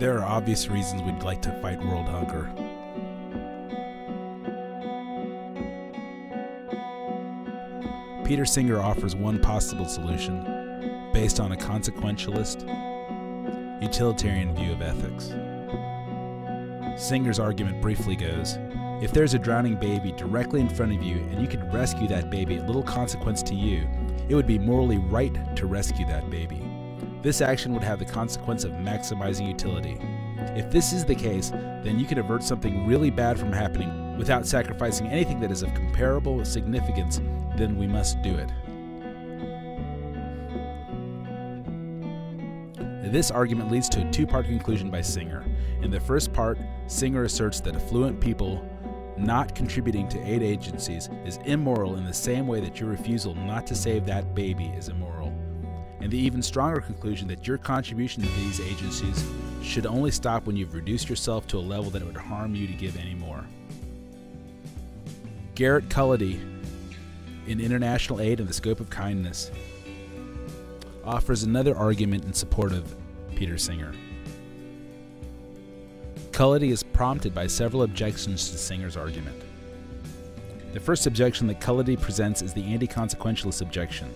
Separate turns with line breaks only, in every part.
There are obvious reasons we'd like to fight world hunger. Peter Singer offers one possible solution based on a consequentialist, utilitarian view of ethics. Singer's argument briefly goes, if there's a drowning baby directly in front of you and you could rescue that baby at little consequence to you, it would be morally right to rescue that baby. This action would have the consequence of maximizing utility. If this is the case, then you can avert something really bad from happening without sacrificing anything that is of comparable significance, then we must do it. This argument leads to a two-part conclusion by Singer. In the first part, Singer asserts that affluent people not contributing to aid agencies is immoral in the same way that your refusal not to save that baby is immoral. And the even stronger conclusion that your contribution to these agencies should only stop when you've reduced yourself to a level that it would harm you to give any more. Garret Cullity, in International Aid and the Scope of Kindness, offers another argument in support of Peter Singer. Cullity is prompted by several objections to Singer's argument. The first objection that Cullity presents is the anti-consequentialist objection.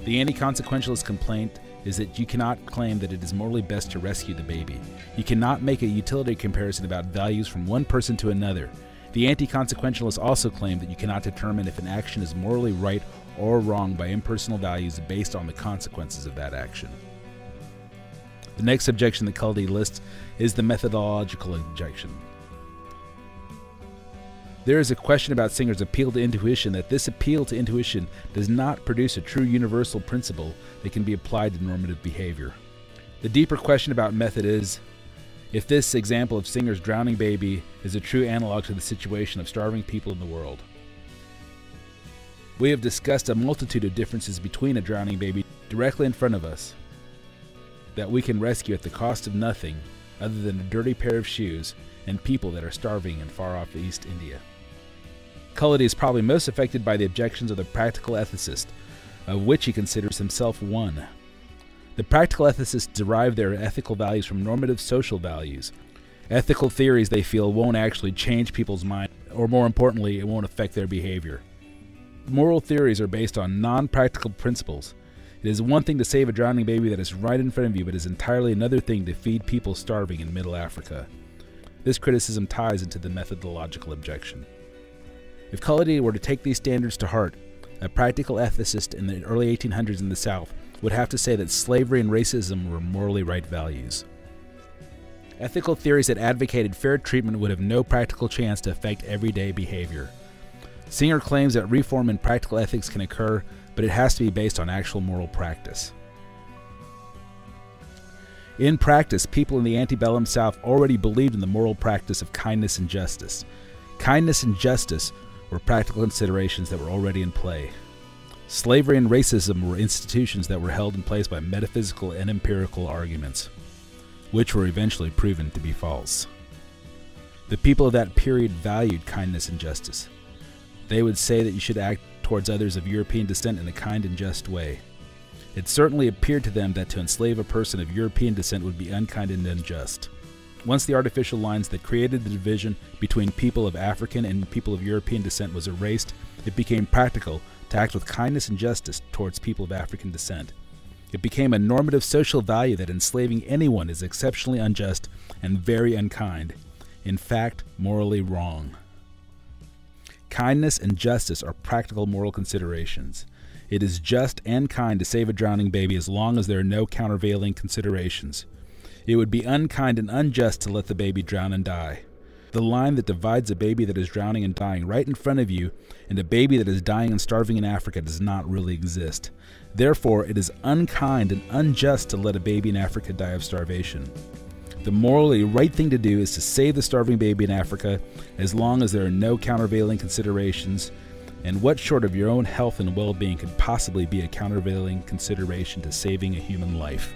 The anti-consequentialist complaint is that you cannot claim that it is morally best to rescue the baby. You cannot make a utility comparison about values from one person to another. The anti-consequentialists also claim that you cannot determine if an action is morally right or wrong by impersonal values based on the consequences of that action. The next objection that Cullity lists is the methodological objection. There is a question about Singer's appeal to intuition that this appeal to intuition does not produce a true universal principle that can be applied to normative behavior. The deeper question about method is if this example of Singer's drowning baby is a true analog to the situation of starving people in the world. We have discussed a multitude of differences between a drowning baby directly in front of us that we can rescue at the cost of nothing other than a dirty pair of shoes and people that are starving in far-off East India. Cullity is probably most affected by the objections of the practical ethicist, of which he considers himself one. The practical ethicists derive their ethical values from normative social values. Ethical theories, they feel, won't actually change people's mind, or more importantly, it won't affect their behavior. Moral theories are based on non-practical principles. It is one thing to save a drowning baby that is right in front of you, but it is entirely another thing to feed people starving in Middle Africa. This criticism ties into the methodological objection. If Cullity were to take these standards to heart, a practical ethicist in the early 1800s in the South would have to say that slavery and racism were morally right values. Ethical theories that advocated fair treatment would have no practical chance to affect everyday behavior. Singer claims that reform in practical ethics can occur, but it has to be based on actual moral practice. In practice, people in the antebellum South already believed in the moral practice of kindness and justice. Kindness and justice were practical considerations that were already in play. Slavery and racism were institutions that were held in place by metaphysical and empirical arguments, which were eventually proven to be false. The people of that period valued kindness and justice. They would say that you should act towards others of European descent in a kind and just way. It certainly appeared to them that to enslave a person of European descent would be unkind and unjust. Once the artificial lines that created the division between people of African and people of European descent was erased, it became practical to act with kindness and justice towards people of African descent. It became a normative social value that enslaving anyone is exceptionally unjust and very unkind, in fact, morally wrong. Kindness and justice are practical moral considerations. It is just and kind to save a drowning baby as long as there are no countervailing considerations. It would be unkind and unjust to let the baby drown and die. The line that divides a baby that is drowning and dying right in front of you and a baby that is dying and starving in Africa does not really exist. Therefore, it is unkind and unjust to let a baby in Africa die of starvation. The morally right thing to do is to save the starving baby in Africa as long as there are no countervailing considerations, and what short of your own health and well-being could possibly be a countervailing consideration to saving a human life?